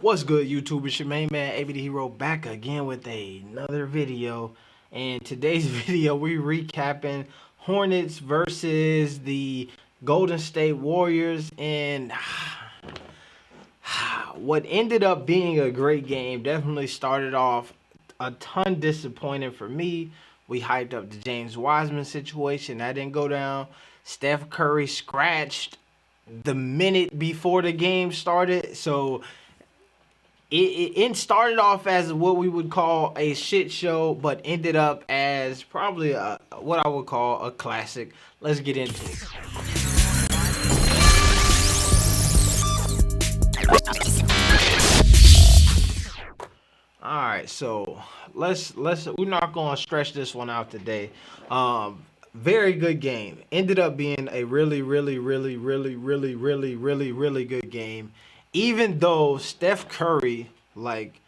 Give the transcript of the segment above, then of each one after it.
What's good, YouTube? It's your main man, AB the Hero, back again with another video. And today's video, we recapping Hornets versus the Golden State Warriors, and what ended up being a great game. Definitely started off a ton disappointing for me. We hyped up the James Wiseman situation. That didn't go down. Steph Curry scratched the minute before the game started. So it started off as what we would call a shit show, but ended up as probably what I would call a classic. Let's get into it. All right, so let's we're not gonna stretch this one out today. Very good game. Ended up being a really good game. Even though Steph Curry, like,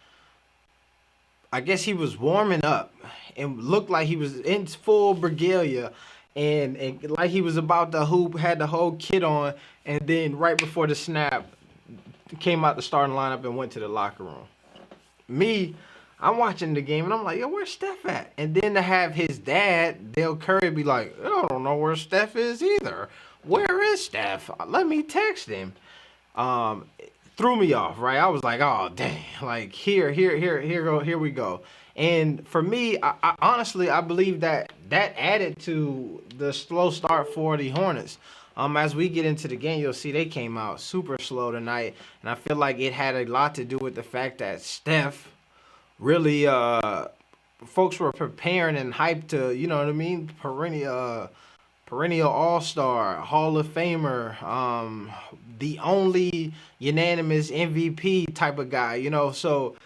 I guess he was warming up and looked like he was in full regalia, and like he was about to hoop, had the whole kit on, and then right before the snap, came out the starting lineup and went to the locker room. Me, I'm watching the game and I'm like, yo, where's Steph at? And then to have his dad, Dale Curry, be like, I don't know where Steph is either. Where is Steph? Let me text him. Threw me off, right? I was like, oh dang, like here we go. And for me, I honestly, I believe that added to the slow start for the Hornets. As we get into the game, you'll see they came out super slow tonight, and I feel like it had a lot to do with the fact that Steph really, folks were preparing and hyped to, you know what I mean, perennial All-Star, Hall of Famer, the only unanimous MVP type of guy, you know. So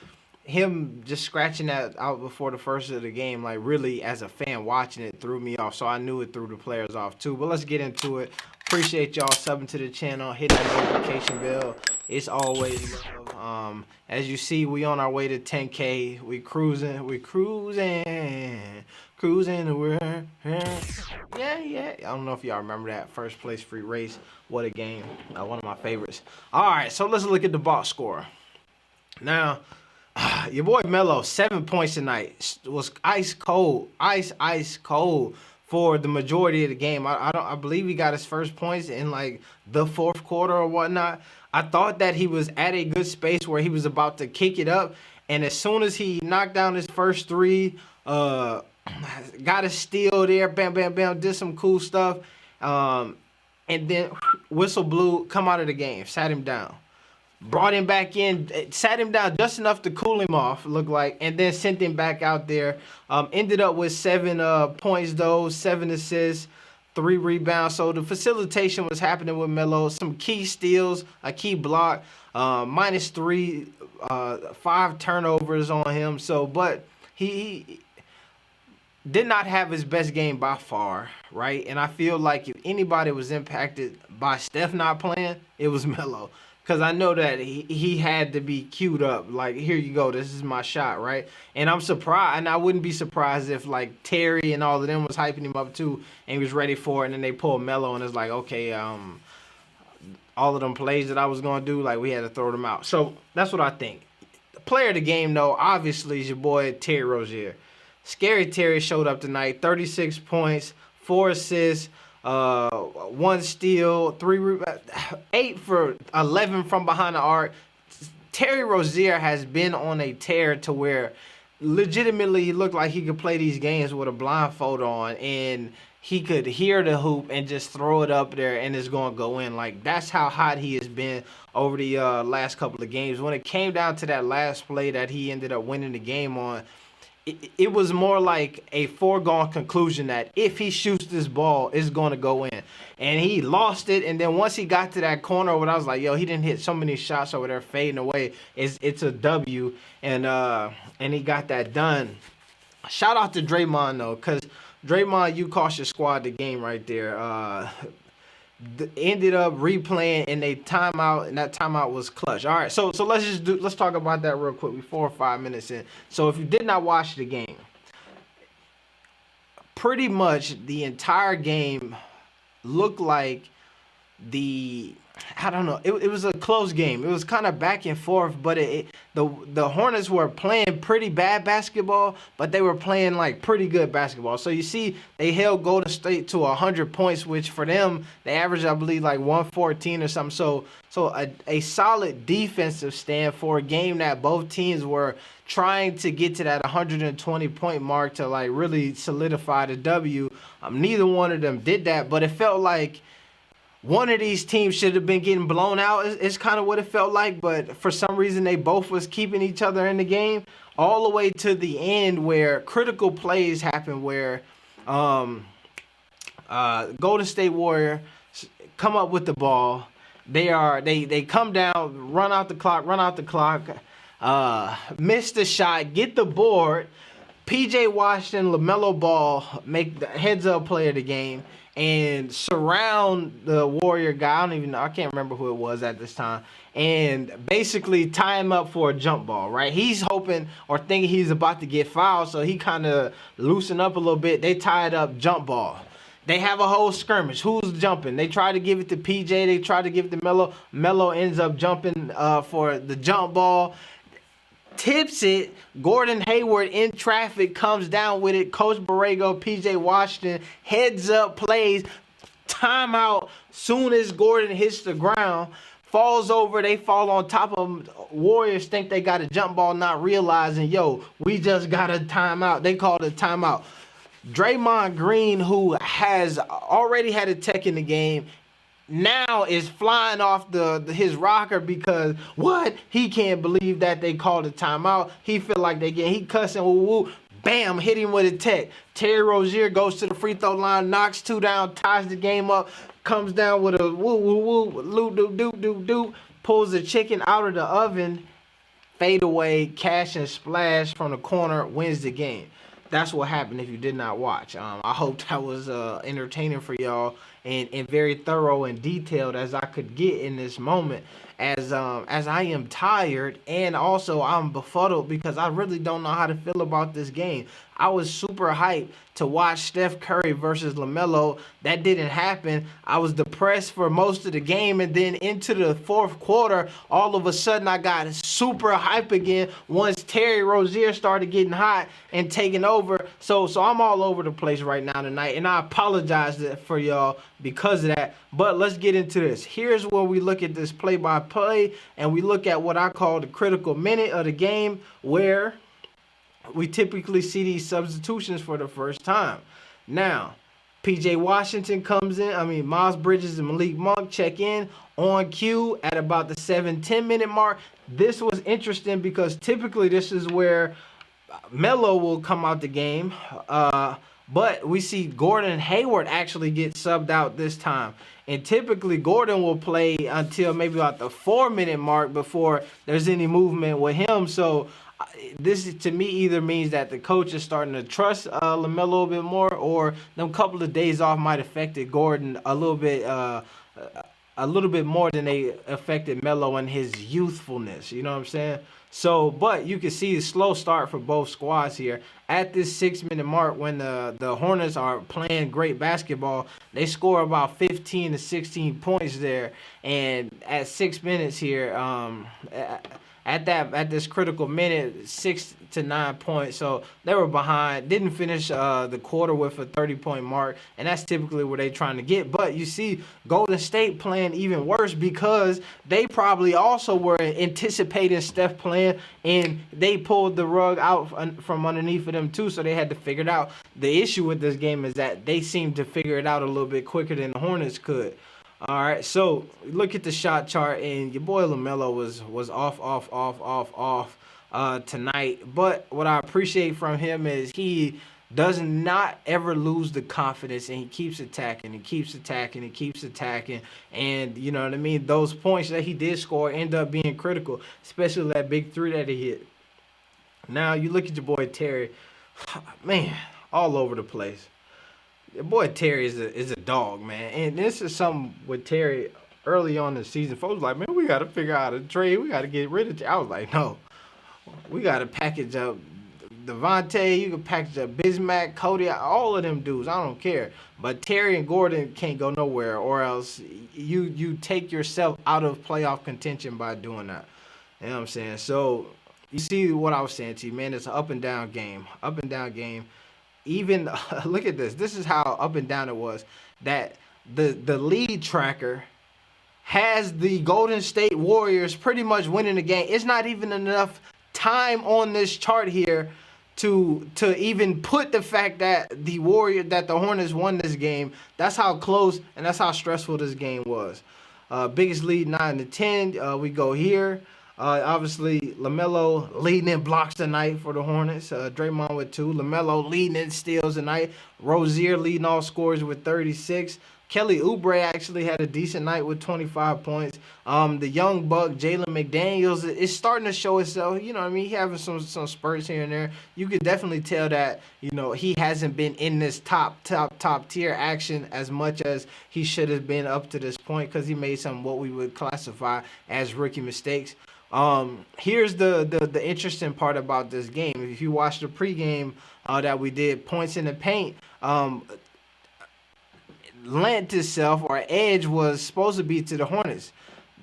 him just scratching that out before the first of the game, like, really, as a fan watching it, threw me off. So I knew it threw the players off too. But let's get into it. Appreciate y'all subbing to the channel. Hit that notification bell. It's always love. As you see, we on our way to 10K. We cruising. We're yeah. I don't know if y'all remember that first place free race. What a game. One of my favorites. All right, so let's look at the box score. Now, your boy Melo, 7 points tonight, was ice cold for the majority of the game. I believe he got his first points in like the fourth quarter or whatnot. I thought that he was at a good space where he was about to kick it up, and as soon as he knocked down his first three, got a steal there, bam, did some cool stuff, and then whistle blew, come out of the game, sat him down. Brought him back in, sat him down just enough to cool him off, looked like, and then sent him back out there. Ended up with 7 points, though, 7 assists, 3 rebounds. So the facilitation was happening with Melo. Some key steals, a key block, -3, 5 turnovers on him. So, but he did not have his best game by far, right? And I feel like if anybody was impacted by Steph not playing, it was Melo. Because I know that he had to be queued up. Like, here you go. This is my shot, right? And I'm surprised. And I wouldn't be surprised if, like, Terry and all of them was hyping him up, too. And he was ready for it. And then they pulled Melo. And it's like, okay, all of them plays that I was going to do, like, we had to throw them out. So that's what I think. The player of the game, though, obviously, is your boy Terry Rozier. Scary Terry showed up tonight. 36 points, 4 assists. 1 steal, 8 for 11 from behind the arc. Terry Rozier has been on a tear to where legitimately he looked like he could play these games with a blindfold on, and he could hear the hoop and just throw it up there and it's going to go in. Like, that's how hot he has been over the last couple of games. When it came down to that last play that he ended up winning the game on, it was more like a foregone conclusion that if he shoots this ball, it's going to go in. And he lost it. And then once he got to that corner, when I was like, yo, he didn't hit so many shots over there fading away. It's a W. And he got that done. Shout out to Draymond, though, because Draymond, you cost your squad the game right there. Ended up replaying in a timeout, and that timeout was clutch. All right, so let's talk about that real quick. We're 4 or 5 minutes in. So if you did not watch the game, pretty much the entire game looked like the I don't know. It was a close game. It was kind of back and forth, but the Hornets were playing pretty bad basketball, but they were playing like pretty good basketball. So you see, they held Golden State to 100 points, which for them they averaged, I believe, like 114 or something. So a solid defensive stand for a game that both teams were trying to get to that 120 point mark to like really solidify the W. Neither one of them did that, but it felt like one of these teams should have been getting blown out. Is kind of what it felt like, but for some reason they both was keeping each other in the game all the way to the end where critical plays happen where Golden State Warrior come up with the ball. They come down, run out the clock, miss the shot, get the board. PJ Washington, LaMelo Ball make the heads up play of the game and surround the Warrior guy. I can't remember who it was at this time, and basically tie him up for a jump ball, right? He's hoping or thinking he's about to get fouled, so he kind of loosened up a little bit. They tied up, jump ball. They have a whole skirmish. Who's jumping? They try to give it to PJ. They try to give it to Melo. Melo ends up jumping for the jump ball. Tips it. Gordon Hayward in traffic comes down with it. Coach Borrego, PJ Washington, heads up plays. Timeout. Soon as Gordon hits the ground, falls over. They fall on top of him. Warriors think they got a jump ball, not realizing, we just got a timeout. They called a timeout. Draymond Green, who has already had a tech in the game, now is flying off his rocker because he can't believe that they called a timeout. He feel like he cussing, woo, bam, hit him with a tech. Terry Rozier goes to the free throw line, knocks two down, ties the game up, comes down with a woo, pulls the chicken out of the oven, fade away, cash and splash from the corner, wins the game. That's what happened if you did not watch. I hope that was entertaining for y'all and very thorough and detailed as I could get in this moment. As I am tired and also I'm befuddled because I really don't know how to feel about this game. I was super hyped to watch Steph Curry versus LaMelo. That didn't happen. I was depressed for most of the game, and then into the fourth quarter, all of a sudden I got super hype again once Terry Rozier started getting hot and taking over. So I'm all over the place right now tonight, and I apologize for y'all because of that. But let's get into this. Here's where we look at this play-by-play, and we look at what I call the critical minute of the game, where we typically see these substitutions for the first time. Now, PJ Washington comes in. Miles Bridges and Malik Monk check in on cue at about the 7-10 minute mark. This was interesting because typically this is where Melo will come out the game. But we see Gordon Hayward actually get subbed out this time. And typically Gordon will play until maybe about the 4-minute mark before there's any movement with him. So this to me either means that the coach is starting to trust LaMelo a little bit more, or them couple of days off might have affected Gordon a little bit more than they affected Melo and his youthfulness. You know what I'm saying? So, but you can see the slow start for both squads here. At this 6-minute mark, when the Hornets are playing great basketball, they score about 15 to 16 points there. And at 6 minutes here, at this critical minute, 6 to 9 points. So they were behind, didn't finish the quarter with a 30-point mark, and that's typically where they're trying to get. But you see Golden State playing even worse because they probably also were anticipating Steph playing, and they pulled the rug out from underneath of them too, so they had to figure it out. The issue with this game is that they seemed to figure it out a little bit quicker than the Hornets could. All right, so look at the shot chart, and your boy LaMelo was off tonight. But what I appreciate from him is he does not ever lose the confidence, and he keeps attacking, and you know what I mean? Those points that he did score end up being critical, especially that big three that he hit. Now you look at your boy Terry, man, all over the place. Your boy Terry is a dog, man. And this is something with Terry early on in the season. Folks like, man, we got to figure out a trade. We got to get rid of Terry. I was like, no. We got to package up Devontae, you can package up Bismack, Cody, all of them dudes. I don't care. But Terry and Gordon can't go nowhere, or else you take yourself out of playoff contention by doing that. You know what I'm saying? So you see what I was saying to you, man. It's an up and down game. Up and down game. Even look at this. This is how up and down it was. That the lead tracker has the Golden State Warriors pretty much winning the game. It's not even enough time on this chart here to even put the fact that the Hornets won this game. That's how close and that's how stressful this game was. Biggest lead 9-10. We go here. Obviously, LaMelo leading in blocks tonight for the Hornets. Draymond with 2. LaMelo leading in steals tonight. Rozier leading all scorers with 36. Kelly Oubre actually had a decent night with 25 points. The young buck, Jalen McDaniels, is starting to show itself. You know what I mean? He having some spurts here and there. You could definitely tell that, you know, he hasn't been in this top tier action as much as he should have been up to this point because he made some what we would classify as rookie mistakes. Here's the interesting part about this game. If you watch the pregame that we did, points in the paint, lent itself or edge was supposed to be to the Hornets.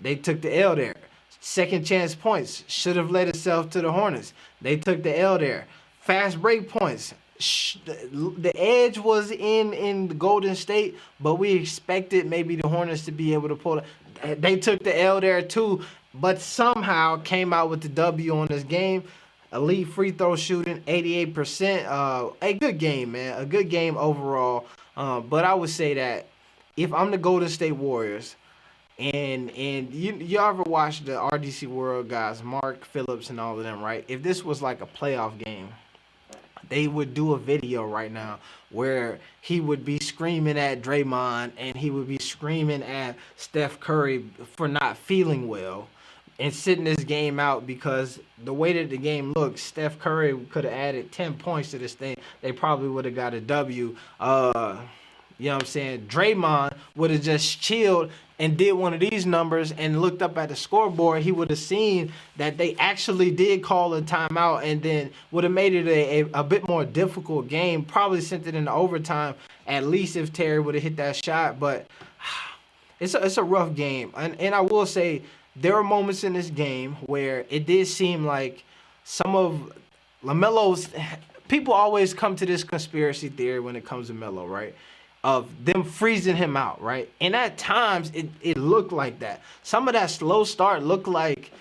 They took the L there. Second chance points should have led itself to the Hornets. They took the L there. Fast break points. The edge was in the Golden State, but we expected maybe the Hornets to be able to pull it. They took the L there too, but somehow came out with the W on this game. Elite free throw shooting, 88%. A good game, man. A good game overall. But I would say that if I'm the Golden State Warriors, and you ever watch the RDC World guys, Mark Phillips and all of them, right? If this was like a playoff game, they would do a video right now where he would be screaming at Draymond and he would be screaming at Steph Curry for not feeling well and sitting this game out because the way that the game looks, Steph Curry could have added 10 points to this thing. They probably would have got a W. You know what I'm saying? Draymond would have just chilled and did one of these numbers and looked up at the scoreboard. He would have seen that they actually did call a timeout and then would have made it a bit more difficult game. Probably sent it into overtime, at least if Terry would have hit that shot. But it's a rough game. And I will say there are moments in this game where it did seem like some of LaMelo's – people always come to this conspiracy theory when it comes to Melo, right? Of them freezing him out, right? And at times, it looked like that. Some of that slow start looked like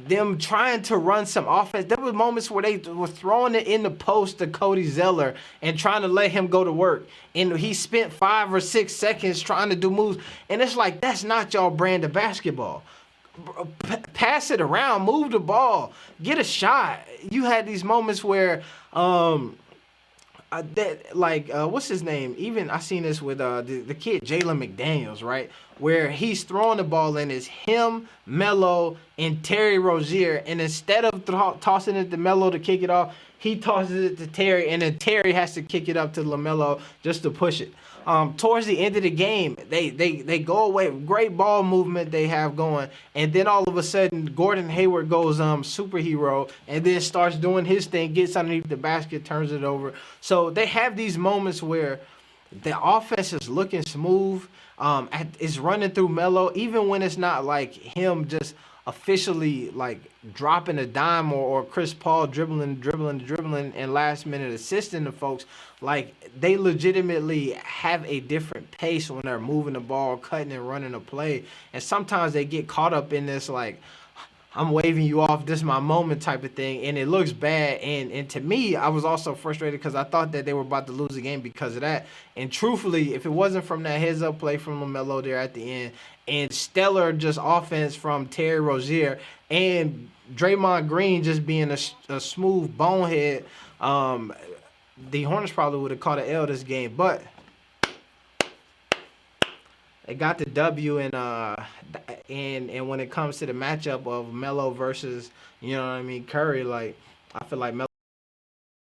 them trying to run some offense. There were moments where they were throwing it in the post to Cody Zeller and trying to let him go to work. And he spent 5 or 6 seconds trying to do moves. And it's like, that's not y'all brand of basketball. Pass it around, move the ball, get a shot. You had these moments where what's his name? Even I seen this with the kid Jalen McDaniels, right? Where he's throwing the ball and it's him, Melo, and Terry Rozier, and instead of tossing it to Melo to kick it off, he tosses it to Terry, and then Terry has to kick it up to LaMelo just to push it. Towards the end of the game, they go away. Great ball movement they have going. And then all of a sudden, Gordon Hayward goes superhero and then starts doing his thing, gets underneath the basket, turns it over. So they have these moments where the offense is looking smooth. It's running through Melo, even when it's not like him just officially like dropping a dime or Chris Paul dribbling and last minute assisting the folks. Like they legitimately have a different pace when they're moving the ball, cutting and running a play. And sometimes they get caught up in this like, I'm waving you off, this is my moment type of thing, and it looks bad. And to me, I was also frustrated because I thought that they were about to lose the game because of that. And truthfully, if it wasn't from that heads-up play from LaMelo there at the end and stellar just offense from Terry Rozier and Draymond Green just being a smooth bonehead, the Hornets probably would have caught an L this game. But they got the W, and when it comes to the matchup of Melo versus, you know what I mean, Curry, like I feel like Melo